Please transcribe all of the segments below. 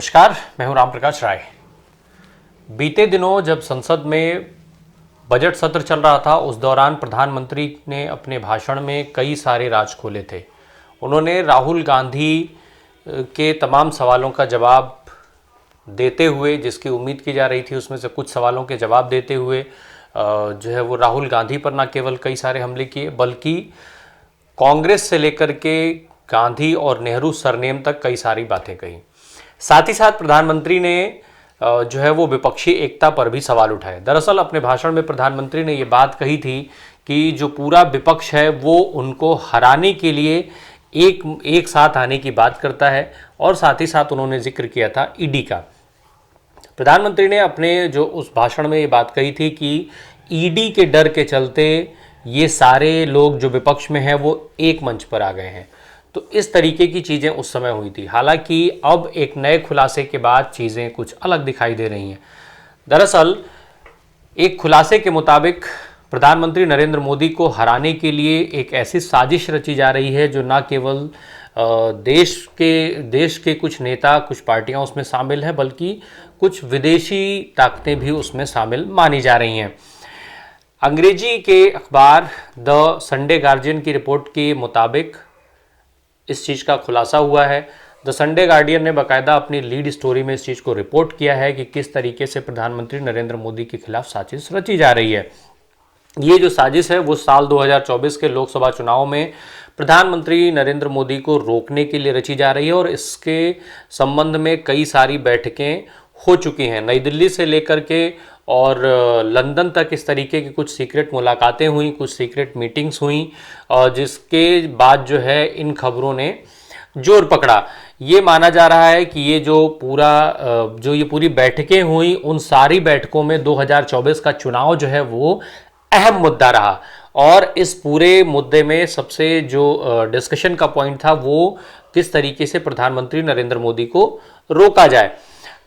नमस्कार, मैं हूं राम प्रकाश राय। बीते दिनों जब संसद में बजट सत्र चल रहा था, उस दौरान प्रधानमंत्री ने अपने भाषण में कई सारे राज खोले थे। उन्होंने राहुल गांधी के तमाम सवालों का जवाब देते हुए, जिसकी उम्मीद की जा रही थी उसमें से कुछ सवालों के जवाब देते हुए जो है वो राहुल गांधी पर न केवल कई सारे हमले किए, बल्कि कांग्रेस से लेकर के गांधी और नेहरू सरनेम तक कई सारी बातें कही। साथ ही साथ प्रधानमंत्री ने जो है वो विपक्षी एकता पर भी सवाल उठाए। दरअसल अपने भाषण में प्रधानमंत्री ने ये बात कही थी कि जो पूरा विपक्ष है वो उनको हराने के लिए एक साथ आने की बात करता है, और साथ ही साथ उन्होंने जिक्र किया था ईडी का। प्रधानमंत्री ने अपने जो उस भाषण में ये बात कही थी कि ईडी के डर के चलते ये सारे लोग जो विपक्ष में हैं वो एक मंच पर आ गए हैं। तो इस तरीके की चीज़ें उस समय हुई थी। हालांकि अब एक नए खुलासे के बाद चीज़ें कुछ अलग दिखाई दे रही हैं। दरअसल एक खुलासे के मुताबिक प्रधानमंत्री नरेंद्र मोदी को हराने के लिए एक ऐसी साजिश रची जा रही है जो न केवल देश के कुछ नेता, कुछ पार्टियां उसमें शामिल हैं, बल्कि कुछ विदेशी ताकतें भी उसमें शामिल मानी जा रही हैं। अंग्रेजी के अखबार द संडे गार्जियन की रिपोर्ट के मुताबिक इस चीज़ का खुलासा हुआ है। द संडे गार्डियन ने बाकायदा अपनी लीड स्टोरी में इस चीज़ को रिपोर्ट किया है कि किस तरीके से प्रधानमंत्री नरेंद्र मोदी के खिलाफ साजिश रची जा रही है। ये जो साजिश है वो साल 2024 के लोकसभा चुनाव में प्रधानमंत्री नरेंद्र मोदी को रोकने के लिए रची जा रही है, और इसके संबंध में कई सारी बैठकें हो चुकी हैं। नई दिल्ली से लेकर के और लंदन तक इस तरीके की कुछ सीक्रेट मुलाकातें हुई, कुछ सीक्रेट मीटिंग्स हुई, और जिसके बाद जो है इन खबरों ने जोर पकड़ा। ये माना जा रहा है कि ये ये पूरी बैठकें हुई, उन सारी बैठकों में 2024 का चुनाव जो है वो अहम मुद्दा रहा, और इस पूरे मुद्दे में सबसे जो डिस्कशन का पॉइंट था वो किस तरीके से प्रधानमंत्री नरेंद्र मोदी को रोका जाए।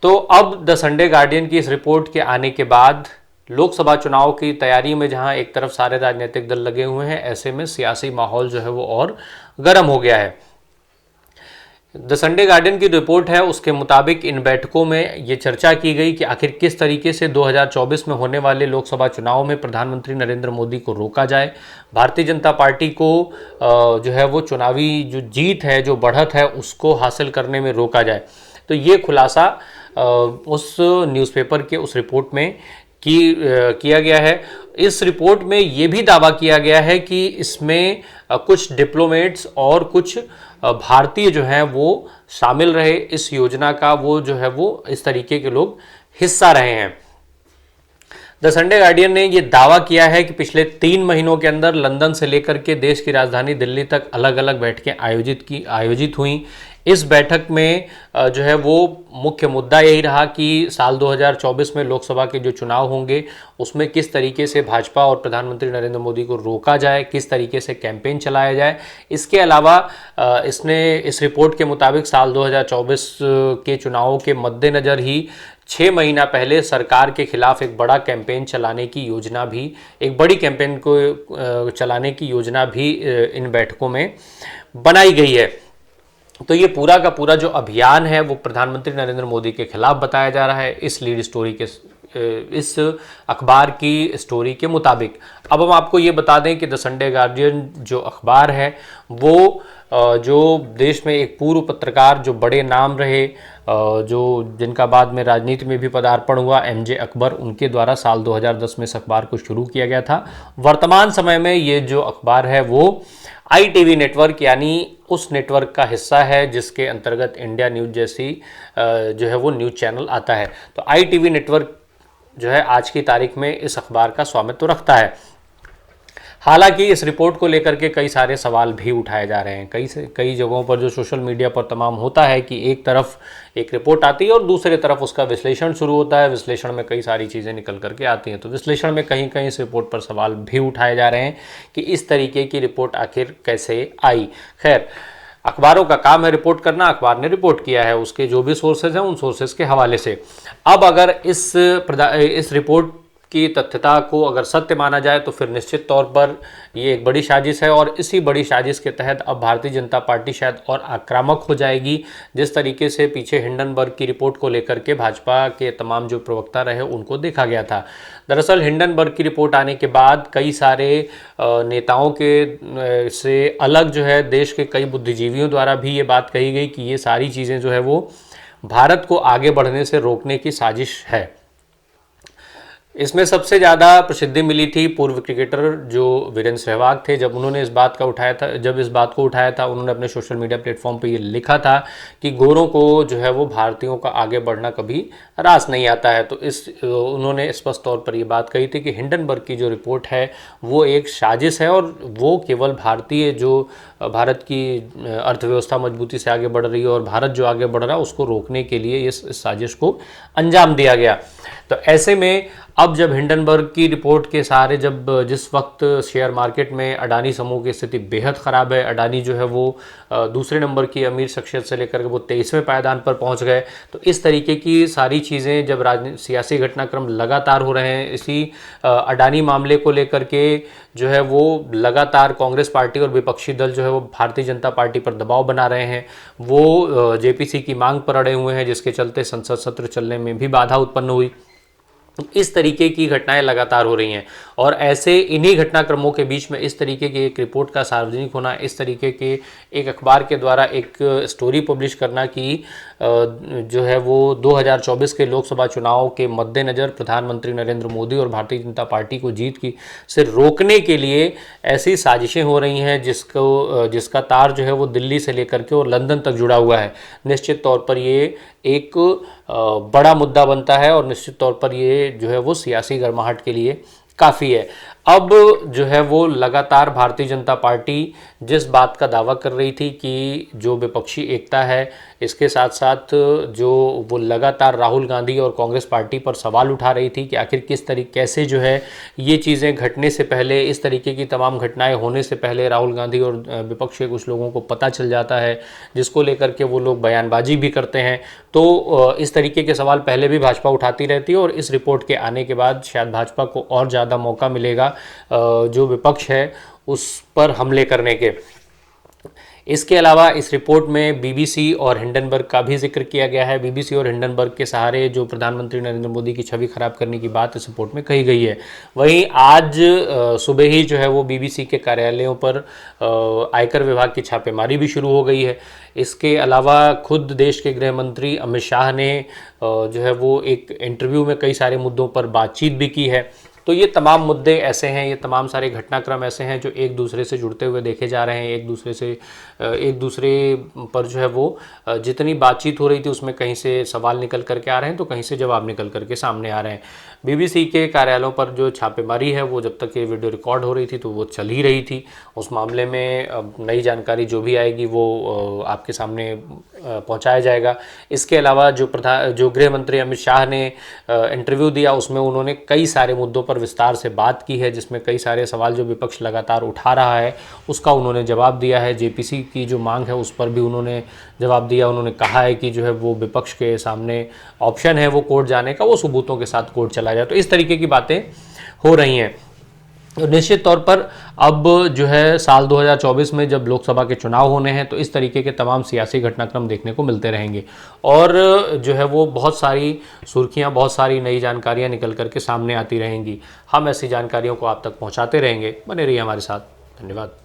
तो अब द संडे गार्डियन की इस रिपोर्ट के आने के बाद लोकसभा चुनाव की तैयारी में जहां एक तरफ सारे राजनीतिक दल लगे हुए हैं, ऐसे में सियासी माहौल जो है वो और गर्म हो गया है। द संडे गार्डियन की रिपोर्ट है, उसके मुताबिक इन बैठकों में ये चर्चा की गई कि आखिर किस तरीके से 2024 में होने वाले लोकसभा चुनाव में प्रधानमंत्री नरेंद्र मोदी को रोका जाए, भारतीय जनता पार्टी को जो है वो चुनावी जो जीत है, जो बढ़त है, उसको हासिल करने में रोका जाए। तो ये खुलासा उस न्यूज़पेपर के उस रिपोर्ट में किया गया है। इस रिपोर्ट में ये भी दावा किया गया है कि इसमें कुछ डिप्लोमेट्स और कुछ भारतीय जो हैं वो शामिल रहे, इस योजना का वो जो है वो इस तरीके के लोग हिस्सा रहे हैं। द संडे गार्डियन ने ये दावा किया है कि पिछले 3 महीनों के अंदर लंदन से लेकर के देश की राजधानी दिल्ली तक अलग अलग बैठकें आयोजित हुई। इस बैठक में जो है वो मुख्य मुद्दा यही रहा कि साल 2024 में लोकसभा के जो चुनाव होंगे उसमें किस तरीके से भाजपा और प्रधानमंत्री नरेंद्र मोदी को रोका जाए, किस तरीके से कैंपेन चलाया जाए। इसके अलावा इसने इस रिपोर्ट के मुताबिक साल 2024 के चुनावों के मद्देनज़र ही 6 महीना पहले सरकार के खिलाफ एक बड़ी कैंपेन चलाने की योजना भी इन बैठकों में बनाई गई है। तो ये पूरा का पूरा जो अभियान है वो प्रधानमंत्री नरेंद्र मोदी के खिलाफ बताया जा रहा है इस लीड स्टोरी के, इस अखबार की स्टोरी के मुताबिक। अब हम आपको ये बता दें कि द संडे गार्जियन जो अखबार है वो जो देश में एक पूर्व पत्रकार जो बड़े नाम रहे, जिनका बाद में राजनीति में भी पदार्पण हुआ, एमजे अकबर, उनके द्वारा साल 2010 में इस अखबार को शुरू किया गया था। वर्तमान समय में ये जो अखबार है वो ITV नेटवर्क यानी उस नेटवर्क का हिस्सा है जिसके अंतर्गत इंडिया न्यूज़ जैसी जो है वो न्यूज़ चैनल आता है। तो ITV नेटवर्क जो है आज की तारीख में इस अखबार का स्वामित्व रखता है। हालांकि इस रिपोर्ट को लेकर के कई सारे सवाल भी उठाए जा रहे हैं। कई जगहों पर जो सोशल मीडिया पर तमाम होता है कि एक तरफ एक रिपोर्ट आती है और दूसरी तरफ उसका विश्लेषण शुरू होता है। विश्लेषण में कई सारी चीज़ें निकल करके आती हैं। तो विश्लेषण में कहीं कहीं इस रिपोर्ट पर सवाल भी उठाए जा रहे हैं कि इस तरीके की रिपोर्ट आखिर कैसे आई। खैर, अखबारों का काम है रिपोर्ट करना। अखबार ने रिपोर्ट किया है, उसके जो भी सोर्सेज हैं उन सोर्सेज के हवाले से। अब अगर इस रिपोर्ट इसकी तथ्यता को अगर सत्य माना जाए तो फिर निश्चित तौर पर ये एक बड़ी साजिश है, और इसी बड़ी साजिश के तहत अब भारतीय जनता पार्टी शायद और आक्रामक हो जाएगी। जिस तरीके से पीछे हिंडनबर्ग की रिपोर्ट को लेकर के भाजपा के तमाम जो प्रवक्ता रहे उनको देखा गया था। दरअसल हिंडनबर्ग की रिपोर्ट आने के बाद कई सारे नेताओं के से अलग जो है देश के कई बुद्धिजीवियों द्वारा भी ये बात कही गई कि ये सारी चीज़ें जो है वो भारत को आगे बढ़ने से रोकने की साजिश है। इसमें सबसे ज़्यादा प्रसिद्धि मिली थी पूर्व क्रिकेटर जो वीरेंद्र सहवाग थे। जब उन्होंने इस बात को उठाया था उन्होंने अपने सोशल मीडिया प्लेटफॉर्म पे ये लिखा था कि गोरों को जो है वो भारतीयों का आगे बढ़ना कभी रास नहीं आता है। तो उन्होंने स्पष्ट तौर पर ये बात कही थी कि हिंडनबर्ग की जो रिपोर्ट है वो एक साजिश है, और वो केवल भारत की अर्थव्यवस्था मजबूती से आगे बढ़ रही है और भारत जो आगे बढ़ रहा है उसको रोकने के लिए इस साजिश को अंजाम दिया गया। तो ऐसे में अब जब हिंडनबर्ग की रिपोर्ट के सहारे जिस वक्त शेयर मार्केट में अडानी समूह की स्थिति बेहद ख़राब है, अडानी जो है वो दूसरे नंबर की अमीर शख्सियत से लेकर के वो 23वें पायदान पर पहुंच गए। तो इस तरीके की सारी चीज़ें जब सियासी घटनाक्रम लगातार हो रहे हैं, इसी अडानी मामले को लेकर के जो है वो लगातार कांग्रेस पार्टी और विपक्षी दल जो है वो भारतीय जनता पार्टी पर दबाव बना रहे हैं। वो जेपीसी की मांग पर अड़े हुए हैं, जिसके चलते संसद सत्र चलने में भी बाधा उत्पन्न हुई। इस तरीके की घटनाएं लगातार हो रही हैं, और ऐसे इन्हीं घटनाक्रमों के बीच में इस तरीके की एक रिपोर्ट का सार्वजनिक होना, इस तरीके के एक अखबार के द्वारा एक स्टोरी पब्लिश करना कि जो है वो 2024 के लोकसभा चुनाव के मद्देनज़र प्रधानमंत्री नरेंद्र मोदी और भारतीय जनता पार्टी को जीत से रोकने के लिए ऐसी साजिशें हो रही हैं जिसका तार जो है वो दिल्ली से लेकर के और लंदन तक जुड़ा हुआ है। निश्चित तौर पर ये एक बड़ा मुद्दा बनता है, और निश्चित तौर पर ये जो है वो सियासी गर्माहट के लिए काफ़ी है। अब जो है वो लगातार भारतीय जनता पार्टी जिस बात का दावा कर रही थी कि जो विपक्षी एकता है, इसके साथ साथ जो वो लगातार राहुल गांधी और कांग्रेस पार्टी पर सवाल उठा रही थी कि आखिर किस तरीके कैसे जो है ये चीज़ें घटने से पहले, इस तरीके की तमाम घटनाएं होने से पहले राहुल गांधी और विपक्ष के कुछ लोगों को पता चल जाता है, जिसको लेकर के वो लोग बयानबाजी भी करते हैं। तो इस तरीके के सवाल पहले भी भाजपा उठाती रहती है, और इस रिपोर्ट के आने के बाद शायद भाजपा को और ज़्यादा मौका मिलेगा जो विपक्ष है उस पर हमले करने के। इसके अलावा इस रिपोर्ट में बीबीसी और हिंडनबर्ग का भी जिक्र किया गया है। बीबीसी और हिंडनबर्ग के सहारे जो प्रधानमंत्री नरेंद्र मोदी की छवि खराब करने की बात इस रिपोर्ट में कही गई है। वहीं आज सुबह ही जो है वो बीबीसी के कार्यालयों पर आयकर विभाग की छापेमारी भी शुरू हो गई है। इसके अलावा खुद देश के गृह मंत्री अमित शाह ने जो है वो एक इंटरव्यू में कई सारे मुद्दों पर बातचीत भी की है। तो ये तमाम मुद्दे ऐसे हैं, ये तमाम सारे घटनाक्रम ऐसे हैं जो एक दूसरे से जुड़ते हुए देखे जा रहे हैं। एक दूसरे पर जो है वो जितनी बातचीत हो रही थी उसमें कहीं से सवाल निकल करके आ रहे हैं तो कहीं से जवाब निकल करके सामने आ रहे हैं। बीबीसी के कार्यालयों पर जो छापेमारी है वो जब तक ये वीडियो रिकॉर्ड हो रही थी तो वो चल ही रही थी। उस मामले में नई जानकारी जो भी आएगी वो आपके सामने पहुंचाया जाएगा। इसके अलावा जो गृह मंत्री अमित शाह ने इंटरव्यू दिया उसमें उन्होंने कई सारे मुद्दों पर विस्तार से बात की है, जिसमें कई सारे सवाल जो विपक्ष लगातार उठा रहा है उसका उन्होंने जवाब दिया है। जेपीसी की जो मांग है उस पर भी उन्होंने जवाब दिया। उन्होंने कहा है कि जो है वो विपक्ष के सामने ऑप्शन है वो कोर्ट जाने का, वो सबूतों के साथ कोर्ट चला जाए। तो इस तरीके की बातें हो रही हैं। तो निश्चित तौर पर अब जो है साल 2024 में जब लोकसभा के चुनाव होने हैं तो इस तरीके के तमाम सियासी घटनाक्रम देखने को मिलते रहेंगे, और जो है वो बहुत सारी सुर्खियां, बहुत सारी नई जानकारियां निकल करके सामने आती रहेंगी। हम ऐसी जानकारियों को आप तक पहुंचाते रहेंगे। बने रहिए हमारे साथ। धन्यवाद।